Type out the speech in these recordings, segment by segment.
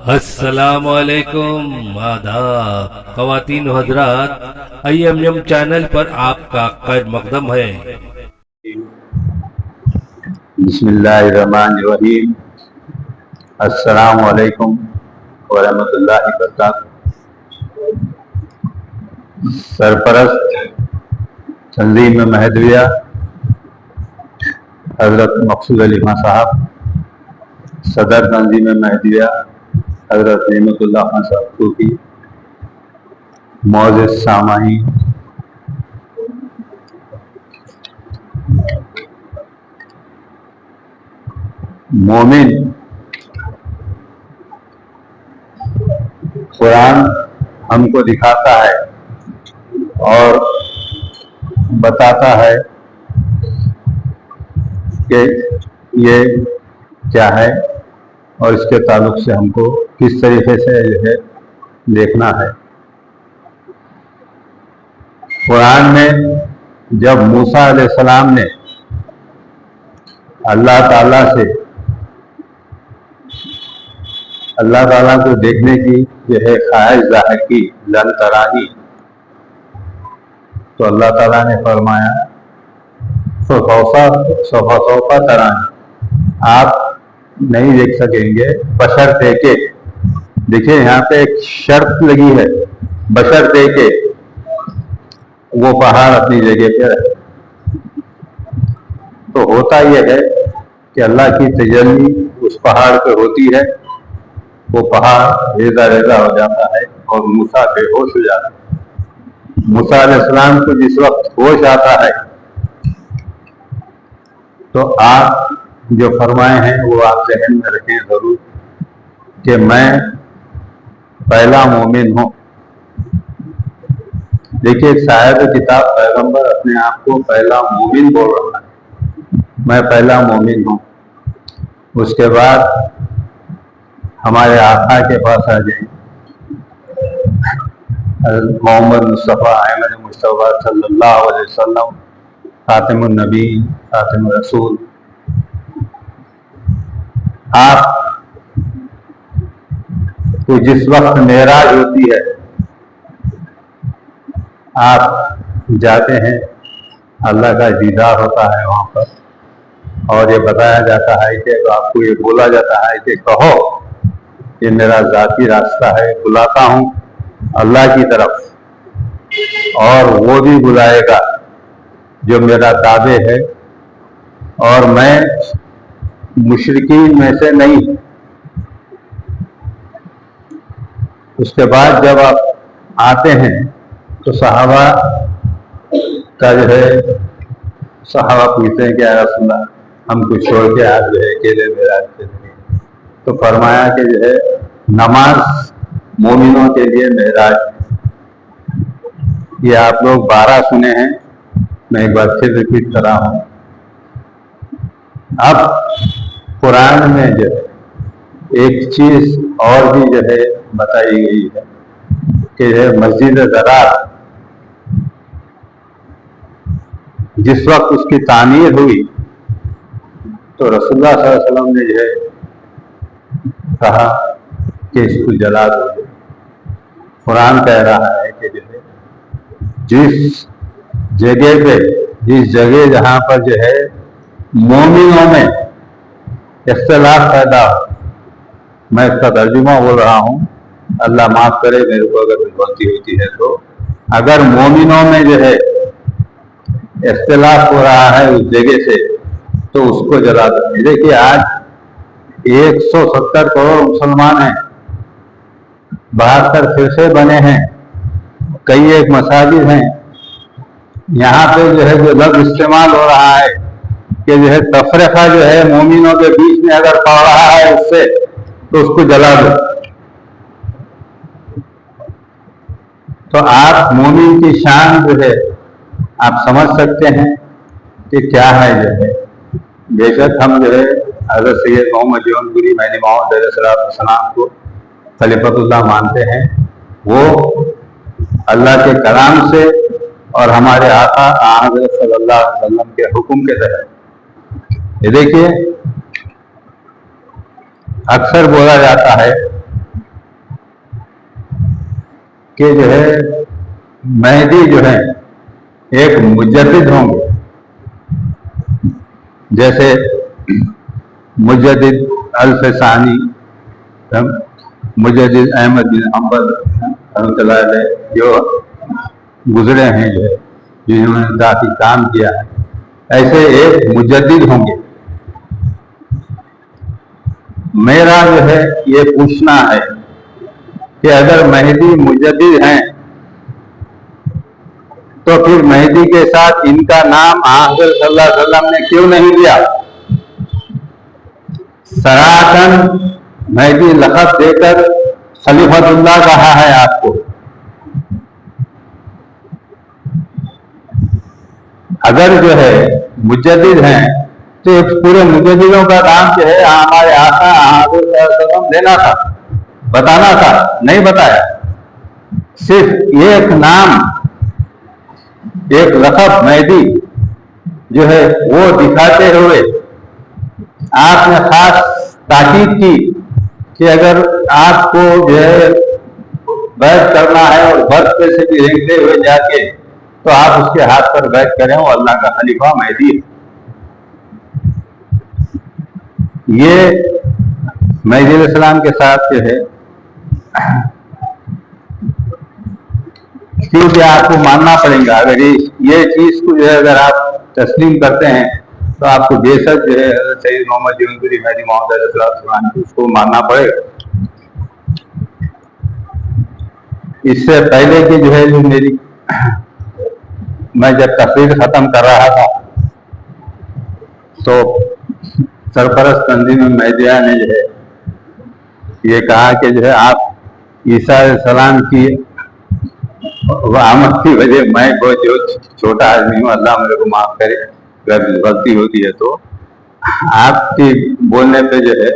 السلام علیکم، آداب خواتین و حضرات، IMM چینل پر آپ کا خیر مقدم ہے۔ بسم اللہ الرحمن الرحیم۔ السلام علیکم ورحمۃ اللہ وبرکاتہ۔ سرپرست تنظیم مہدویہ حضرت مقصود علی خان صاحب، صدر تنظیم مہدویہ حضرت نعمت اللہ خان صاحب صوفی، معزز سامعین، مومن قرآن ہم کو دکھاتا ہے اور بتاتا ہے کہ یہ کیا ہے اور اس کے تعلق سے ہم کو کس طریقے سے دیکھنا ہے۔ قرآن میں جب موسیٰ علیہ السلام نے اللہ تعالیٰ کو دیکھنے کی خواہش ظاہر کی، لن ترانی، تو اللہ تعالیٰ نے فرمایا سوف ترانی، آپ نہیں دیکھ سکیں گے بشرطے کہ، دیکھیں یہاں پہ ایک شرط لگی ہے، بشرطے کہ وہ پہاڑ اپنی جگہ پہ رہے۔ تو ہوتا یہ ہے کہ اللہ کی تجلی اس پہاڑ پہ ہوتی ہے، وہ پہاڑ ریزہ ریزہ ہو جاتا ہے اور موسیٰ بے ہوش ہو جاتا ہے۔ موسیٰ علیہ السلام کو جس وقت ہوش آتا ہے تو آپ جو فرمائے ہیں وہ آپ ذہن میں رکھیں ضرور کہ میں پہلا مومن ہوں۔ دیکھیے صاحب کتاب پیغمبر اپنے آپ کو پہلا مومن بول رہا ہے، میں پہلا مومن ہوں۔ اس کے بعد ہمارے آقا کے پاس آ جائیں، محمد مصطفیٰ احمد مصطفیٰ صلی اللہ علیہ وسلم، خاتم النبی، خاتم الرسول۔ آپ کو جس وقت معراج ہوتی ہے، آپ جاتے ہیں، اللہ کا دیدار ہوتا ہے وہاں پر، اور یہ بتایا جاتا ہے کہ آپ کو یہ بولا جاتا ہے کہ کہو یہ میرا ذاتی راستہ ہے، بلاتا ہوں اللہ کی طرف، اور وہ بھی بلائے گا جو میرا تابع ہے، اور میں مشرکین میں سے نہیں۔ اس کے بعد جب آپ آتے ہیں تو صحابہ کا صحابہ پوچھتے ہیں کہ یا رسول اللہ ہم کو چھوڑ کے آپ اکیلے معراج پہ گئے، تو فرمایا کہ نماز مومنوں کے لیے معراج ہے۔ یہ آپ لوگ 12 سنے ہیں، میں ایک بار پھر ریپیٹ کر رہا ہوں۔ اب قرآن میں ایک چیز اور بھی بتائی گئی ہے کہ مسجد ضرار جس وقت اس کی تعمیر ہوئی تو رسول اللہ صلی اللہ علیہ وسلم نے کہا کہ اس کو جلا دو۔ قرآن کہہ رہا ہے کہ جس جگہ جہاں پر مومنوں میں اختلاف پیدا ہو، میں اس کا ترجمہ بول رہا ہوں، اللہ معاف کرے میرے کو اگر غلطی ہوتی ہے تو، اگر مومنوں میں اختلاف ہو رہا ہے اس جگہ سے تو اس کو جلا دو۔ دیکھیے آج 170 کروڑ مسلمان ہیں، 72 فرقے بنے ہیں، کئی ایک مساجد ہیں، یہاں پہ جو لفظ استعمال ہو رہا ہے کہ تفرقہ مومنوں کے بیچ میں اگر پڑ رہا ہے اس سے تو اس کو جلا دو۔ تو آپ مومن کی شان آپ سمجھ سکتے ہیں کہ کیا ہے بے شک ہم حضرت سید محمد جونپوری مہدی موعود علیہ السلام کو خلیفۃ اللہ مانتے ہیں، وہ اللہ کے کلام سے اور ہمارے آقا حضرت صلی اللہ علیہ وسلم کے حکم کے تحت۔ یہ دیکھیے اکثر بولا جاتا ہے کہ جو ہے مہدی جو ہے ایک مجدد ہوں گے، جیسے مجدد الفسانی، مجدد احمد بن حنبل رحمۃ اللہ علیہ جو گزرے ہیں، جو ہے جنہوں نے کافی کام کیا ہے، ایسے ایک مجدد ہوں گے۔ میرا جو ہے یہ پوچھنا ہے کہ اگر مہدی مجدد ہیں تو پھر مہدی کے ساتھ ان کا نام حضرت صلی اللہ علیہ وسلم نے کیوں نہیں لیا؟ سراہتاً مہدی لقب دے کر خلیفۃ اللہ کہا ہے آپ کو۔ اگر جو ہے مجدد ہیں تو پورے مجددوں کا کام جو ہے ہمارے آقا حضرت صلی اللہ علیہ وسلم دینا تھا، بتانا تھا، نہیں بتایا۔ صرف ایک نام، ایک لقب مہدی جو ہے وہ دکھاتے ہوئے آپ نے خاص تاکید کی کہ اگر آپ کو جو ہے بیعت کرنا ہے اور برف پہ سے بھی رینگتے ہوئے جا کے، تو آپ اس کے ہاتھ پر بیعت کریں، وہ اللہ کا خلیفہ مہدی ہے۔ یہ مہدی علیہ السلام کے ساتھ جو ہے کیونکہ آپ کو ماننا پڑے گا، اگر یہ چیز کو جو ہے اگر آپ تسلیم کرتے ہیں تو آپ کو بے شک جو ہے سید محمد جونپوری مہدی محمد علیہ السلام اس کو ماننا پڑے گا۔ اس سے پہلے کہ جو ہے میری میں جب تقریر ختم کر رہا تھا تو سرپرست تنظیم مہدیہ نے جو ہے یہ کہا کہ جو ہے آپ عیسیٰ علیہ السلام کی آمد کی وجہ، میں بہت جو چھوٹا آدمی ہوں، اللہ میرے کو معاف کرے اگر غلطی ہوتی ہے تو، آپ کی بولنے پہ جو ہے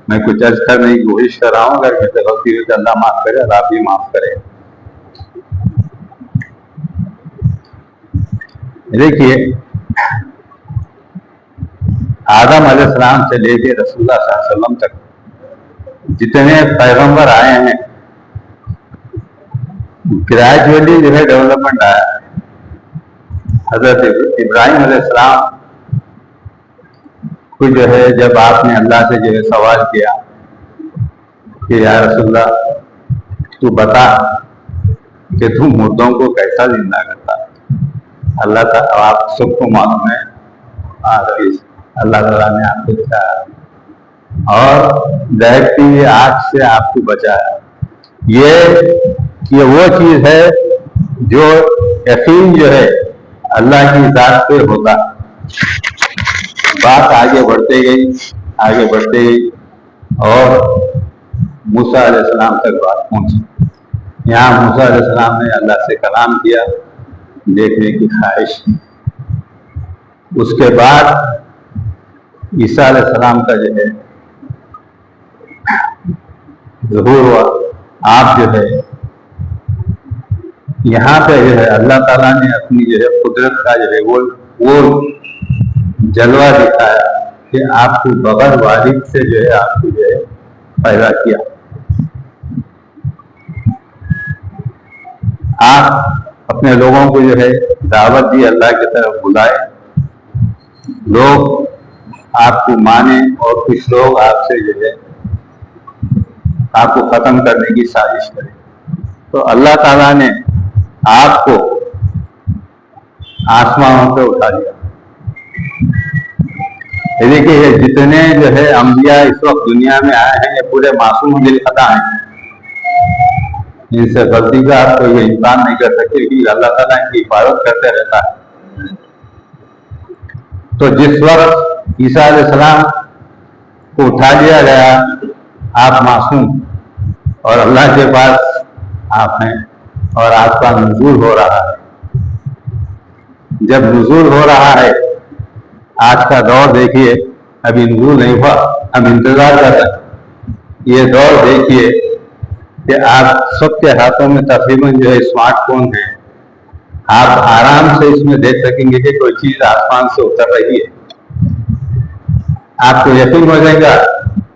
میں کچھ عرض کرنے کی کوشش کر رہا ہوں، اگر مجھ سے غلطی ہوئی تو اللہ معاف کرے اور آپ بھی معاف کرے۔ دیکھیے آدم علیہ السلام سے لے کے رسول اللہ صلی اللہ علیہ وسلم تک جتنے پیغمبر آئے ہیں، گریجولی جو ہے ڈیولپمنٹ آیا ہے۔ حضرت ابراہیم علیہ السلام کو جو ہے جب آپ نے اللہ سے جو ہے سوال کیا کہ یا رسول اللہ تو بتا کہ تو مردوں کو کیسا زندہ کرتا ہے، اللہ تعالیٰ آپ سب کو معلوم ہے، اللہ تعالیٰ نے آپ کو بچایا اور دہتی ہوئی آگ سے آپ کو بچایا۔ یہ وہ چیز ہے جو یقین جو ہے اللہ کی ذات پہ ہوتا۔ بات آگے بڑھتے گئی اور موسیٰ علیہ السلام تک بات پہنچی۔ یہاں موسیٰ علیہ السلام نے اللہ سے کلام کیا، دیکھنے کی خواہش کی۔ اس کے بعد عیسیٰ علیہ السلام کا جو ہے ظہور ہوا۔ آپ جو ہے یہاں پہ جو ہے اللہ تعالیٰ نے اپنی جو ہے قدرت کا جو ہے وہ جلوہ دکھایا کہ آپ کو بغیر والد سے جو ہے آپ کو جو ہے پیدا کیا۔ آپ اپنے لوگوں کو جو ہے دعوت دی، اللہ کی طرف بلائے، لوگ آپ کو مانے اور کچھ لوگ آپ سے جو ہے آپ کو ختم کرنے کی سازش کرے، تو اللہ تعالیٰ نے آپ کو آسمانوں پہ اٹھا دیا۔ دیکھیے یہ جتنے جو ہے انبیاء اس وقت دنیا میں آئے ہیں یہ پورے معصوم دل خطا ہیں، ان سے غلطی کا آپ کو یہ امکان نہیں کر سکتے کہ اللہ تعالیٰ ان کی حفاظت کرتے رہتا ہے۔ تو جس وقت عیسیٰ علیہ السلام کو اٹھا لیا گیا، آپ معصوم اور اللہ کے پاس آپ ہیں اور آپ کا نزول ہو رہا ہے۔ جب نزول ہو رہا ہے، آج کا دور دیکھیے، ابھی نزول نہیں ہوا، ہم انتظار کر رہے ہیں۔ یہ دور دیکھیے کہ آپ سب کے ہاتھوں میں تقریباً جو ہے اسمارٹ فون ہے، آپ آرام سے اس میں دیکھ سکیں گے کہ کوئی چیز آسمان سے اتر رہی ہے۔ آپ کو یقین ہو جائے گا